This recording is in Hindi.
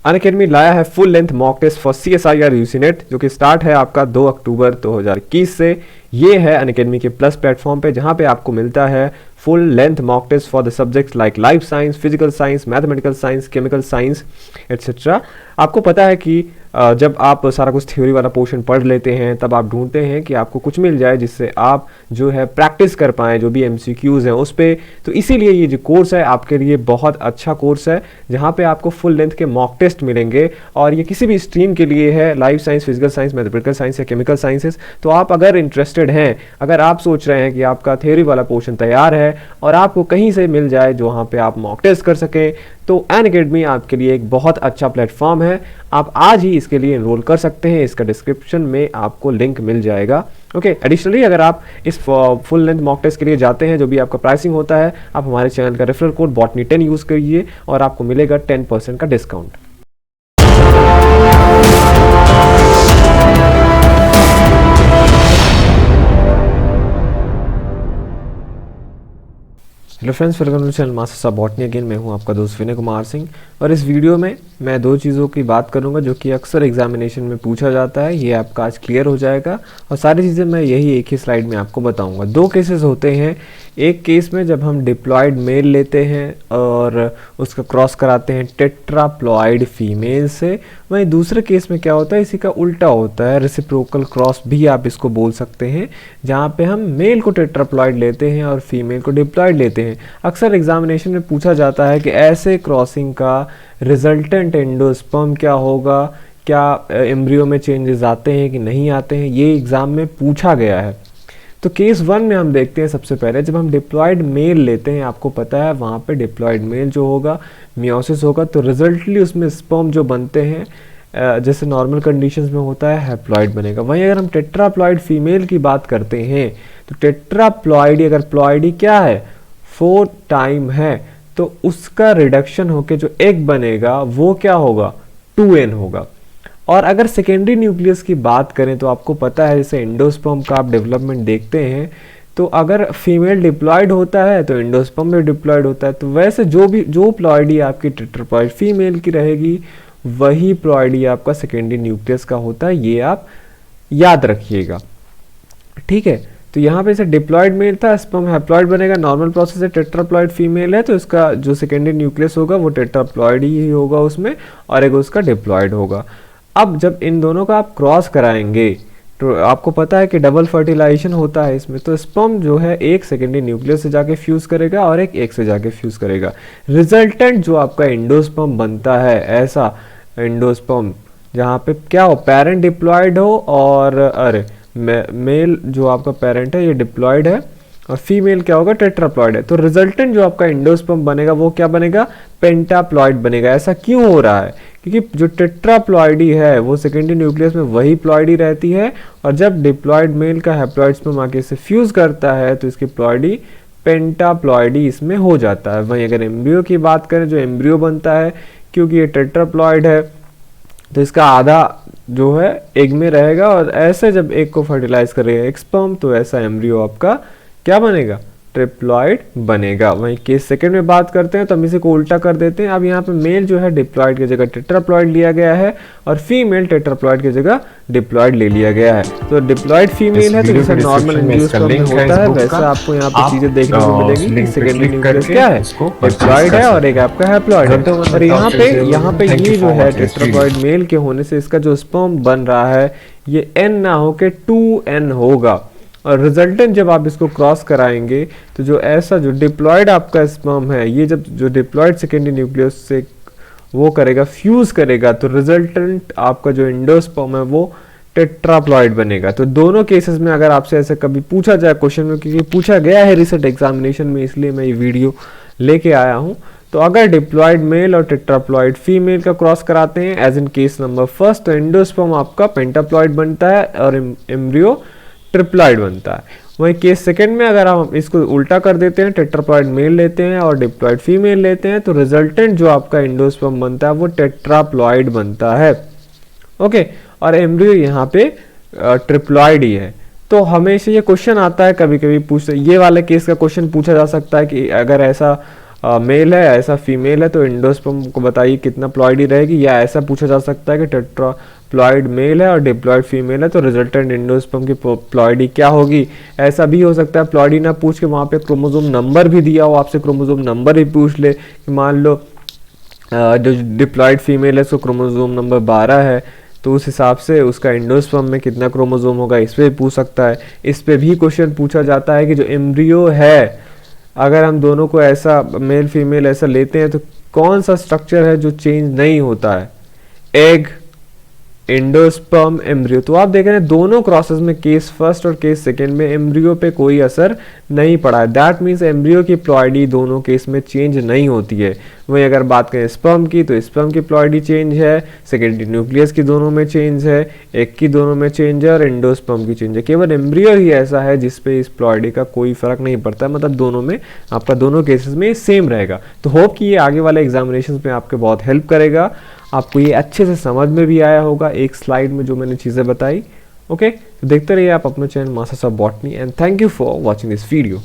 अनअकैडमी लाया है full length mock test for CSIR UCNET जो कि स्टार्ट है आपका 2 अक्टूबर 2021 से। ये है अनअकैडमी के प्लस प्लेटफॉर्म पे, जहाँ पे आपको मिलता है full length mock test for the subjects like life science, physical science, mathematical science, chemical science etcetera. आपको पता है कि जब आप सारा कुछ थ्योरी वाला पोर्शन पढ़ लेते हैं तब आप ढूंढते हैं कि आपको कुछ मिल जाए जिससे आप जो है प्रैक्टिस कर पाएँ जो भी MCQs हैं उस पर। तो इसीलिए ये जो कोर्स है आपके लिए बहुत अच्छा कोर्स है, जहाँ पे आपको फुल लेंथ के मॉक टेस्ट मिलेंगे। और ये किसी भी स्ट्रीम के लिए है, life science, physical science, mathematical science या केमिकल साइंसेस। तो आप अगर इंटरेस्टेड हैं, अगर आप सोच रहे हैं कि आपका थ्योरी वाला पोर्शन तैयार है और आपको कहीं से मिल जाए जो वहाँ पे आप मॉक टेस्ट कर सकें, तो अनअकैडमी आपके लिए एक बहुत अच्छा प्लेटफॉर्म है। आप आज ही इसके लिए एनरोल कर सकते हैं, इसका डिस्क्रिप्शन में आपको लिंक मिल जाएगा। ओके, एडिशनली अगर आप इस फुल लेंथ मॉक टेस्ट के लिए जाते हैं, जो भी आपका प्राइसिंग होता है, आप हमारे चैनल का रेफरल कोड botany10 यूज़ करिए और आपको मिलेगा 10% का discount. Hello friends, welcome to channel masters of botany again. मैं हूं आपका दोस्त विनय कुमार सिंह और इस वीडियो में मैं दो चीज़ों की बात करूंगा जो कि अक्सर एग्जामिनेशन में पूछा जाता है। ये आपका आज क्लियर हो जाएगा और सारी चीज़ें मैं यही एक ही स्लाइड में आपको बताऊंगा। दो केसेस होते हैं, एक केस में जब हम डिप्लॉयड मेल लेते हैं और उसका क्रॉस कराते हैं टेट्राप्लॉयड फीमेल से, वहीं दूसरे केस में क्या होता है, इसी का उल्टा होता है, रेसिप्रोकल क्रॉस भी आप इसको बोल सकते हैं, जहाँ पे हम मेल को टेट्राप्लॉयड लेते हैं और फीमेल को डिप्लॉयड लेते हैं। अक्सर एग्जामिनेशन में पूछा जाता है कि ऐसे क्रॉसिंग का रिजल्टेंट एंडोस्पर्म क्या होगा, क्या एम्ब्रियो में चेंजेस आते हैं कि नहीं आते हैं, ये एग्जाम में पूछा गया है। तो केस 1 में हम देखते हैं, सबसे पहले जब हम डिप्लॉयड मेल लेते हैं, आपको पता है वहाँ पे डिप्लॉयड मेल जो होगा मियोसिस होगा, तो रिजल्टली उसमें स्पर्म जो बनते हैं जैसे नॉर्मल कंडीशंस में होता है हैप्लॉयड बनेगा। वहीं अगर हम टेट्राप्लॉयड फीमेल की बात करते हैं तो टेट्राप्लॉयडी, अगर प्लॉयडी क्या है 4 टाइम है, तो उसका रिडक्शन होके जो एग बनेगा वो क्या होगा 2n होगा। और अगर सेकेंडरी न्यूक्लियस की बात करें तो आपको पता है जैसे एंडोस्पर्म का आप डेवलपमेंट देखते हैं, तो अगर फीमेल डिप्लॉयड होता है तो एंडोस्पर्म में डिप्लॉयड होता है। तो वैसे जो प्लॉयडी आपकी टेट्राप्लॉयड फीमेल की रहेगी वही प्लॉयडी आपका सेकेंडरी न्यूक्लियस का होता है, ये आप याद रखिएगा, ठीक है। तो यहाँ पे से डिप्लॉयड मेल था, स्पर्म हैप्लॉयड बनेगा, नॉर्मल प्रोसेस है, टेट्राप्लॉयड फीमेल है तो इसका जो सेकेंडरी न्यूक्लियस होगा वो टेट्राप्लॉयड ही होगा उसमें, और एक उसका डिप्लॉयड होगा। अब जब इन दोनों का आप क्रॉस कराएंगे तो आपको पता है कि डबल फर्टिलाइजेशन होता है इसमें, तो स्पर्म जो है एक सेकेंडरी न्यूक्लियस से जाके फ्यूज करेगा और एक एग से जाके फ्यूज करेगा। रिजल्टेंट जो आपका एंडोस्पर्म बनता है, ऐसा एंडोस्पर्म जहाँ पे क्या हो, पेरेंट डिप्लॉयड हो और अरे मेल जो आपका पेरेंट है ये डिप्लॉयड है और फीमेल क्या होगा टेट्राप्लॉयड है, तो रिजल्टेंट जो आपका एंडोस्पर्म बनेगा वो क्या बनेगा, पेंटाप्लॉयड बनेगा। ऐसा क्यों हो रहा है, क्योंकि जो टेट्राप्लॉयडी है वो सेकेंडरी न्यूक्लियस में वही प्लॉयडी रहती है, और जब डिप्लॉयड मेल का हैप्लॉयड स्पर्म आके इसे फ्यूज करता है तो इसकी प्लॉयडी पेंटाप्लॉयडी इसमें हो जाता है। वहीं अगर एम्ब्रियो की बात करें, जो एम्ब्रियो बनता है क्योंकि ये टेट्राप्लॉयड है तो इसका आधा जो है एग में रहेगा, और ऐसे जब एग को फर्टिलाइज करेगा एक स्पर्म तो ऐसा एम्ब्रियो आपका क्या बनेगा, ट्रिप्लॉयड बनेगा। वहीं केस सेकंड में बात करते हैं तो हम इसे को उल्टा कर देते हैं। अब यहाँ पे मेल जो है डिप्लॉयड की जगह टेट्राप्लॉयड लिया गया है और फीमेल टेट्राप्लॉयड की जगह डिप्लॉयड ले लिया गया है। तो डिप्लॉयड फीमेल है तो जैसा नॉर्मल एंजियोस्पर्म होता है वैसा आपको यहाँ पे चीजें देखने को मिलेगी। सेकेंडरी न्यूक्लियस क्या है, डिप्लॉयड है और एक आपका हैप्लॉयड है। और यहाँ पे ये जो है टेट्राप्लॉयड मेल के होने से इसका जो स्पर्म बन रहा है ये n ना होके 2n होगा, और रिजल्टेंट जब आप इसको क्रॉस कराएंगे तो जो ऐसा जो डिप्लॉयड आपका स्पर्म है ये जब जो डिप्लॉयड सेकेंडरी न्यूक्लियस से वो करेगा फ्यूज करेगा तो रिजल्टेंट आपका जो एंडोस्पर्म है वो टेट्राप्लॉयड बनेगा। तो दोनों केसेस में अगर आपसे ऐसे कभी पूछा जाए क्वेश्चन में, क्योंकि पूछा गया है रिसेंट एग्जामिनेशन में इसलिए मैं ये वीडियो लेके आया हूँ, तो अगर डिप्लॉयड मेल और टेट्राप्लॉयड फीमेल का क्रॉस कराते हैं as in case number first, तो एंडोस्पर्म आपका पेंटाप्लॉयड बनता है और एम्ब्रियो ट्रिप्लॉयड बनता है। वहीं केस सेकंड में अगर हम इसको उल्टा कर देते हैं, टेट्राप्लॉयड मेल लेते हैं और डिप्लॉयड फीमेल लेते हैं, तो रिजल्टेंट जो आपका एंडोस्पर्म बनता है वो टेट्राप्लॉयड बनता है। ओके, और एम्ब्रियो यहाँ पे ट्रिप्लॉयड ही है। तो हमेशा ये क्वेश्चन आता है, कभी कभी पूछते, ये वाले केस का क्वेश्चन पूछा जा सकता है कि अगर ऐसा मेल है, ऐसा फीमेल है, तो एंडोस्पर्म को बताइए कितना प्लॉइडी रहेगी। या ऐसा पूछा जा सकता है कि टेट्राप्लॉइड मेल है और डिप्लॉइड फीमेल है, तो रिजल्टेंट एंडोस्पर्म की प्लॉइडी क्या होगी। ऐसा भी हो सकता है प्लॉइडी ना पूछ के वहाँ पे क्रोमोसोम नंबर भी दिया हो, आपसे क्रोमोसोम नंबर भी पूछ ले कि मान लो जो डिप्लॉइड फीमेल है उसको क्रोमोसोम नंबर 12 है, तो उस हिसाब से उसका एंडोस्पर्म में कितना क्रोमोसोम होगा, इस पे भी पूछ सकता है। इस पे भी क्वेश्चन पूछा जाता है कि जो एम्ब्रियो है, अगर हम दोनों को ऐसा मेल फीमेल ऐसा लेते हैं तो कौन सा स्ट्रक्चर है जो चेंज नहीं होता है, एग, एंडोस्पर्म, एम्ब्रियो। तो आप देख रहे हैं दोनों क्रॉसेस में, केस फर्स्ट और केस सेकेंड में एम्ब्रियो पे कोई असर नहीं पड़ा है। दैट मीन्स एम्ब्रियो की प्लॉइडी दोनों केस में चेंज नहीं होती है। वहीं अगर बात करें स्पर्म की, तो स्पर्म की प्लॉइडी चेंज है, सेकेंडरी न्यूक्लियस की दोनों में चेंज है, एग की दोनों में चेंज है और एंडोस्पर्म की चेंज है। केवल एम्ब्रियो ही ऐसा है जिसपे इस प्लॉइडी का कोई फर्क नहीं पड़ता, मतलब दोनों में आपका दोनों केसेस में सेम रहेगा। तो होप कि ये आगे वाले एग्जामिनेशन में आपके बहुत हेल्प करेगा, आपको ये अच्छे से समझ में भी आया होगा एक स्लाइड में जो मैंने चीज़ें बताई। ओके, तो देखते रहिए आप अपना channel masters of botany and thank you for watching this video.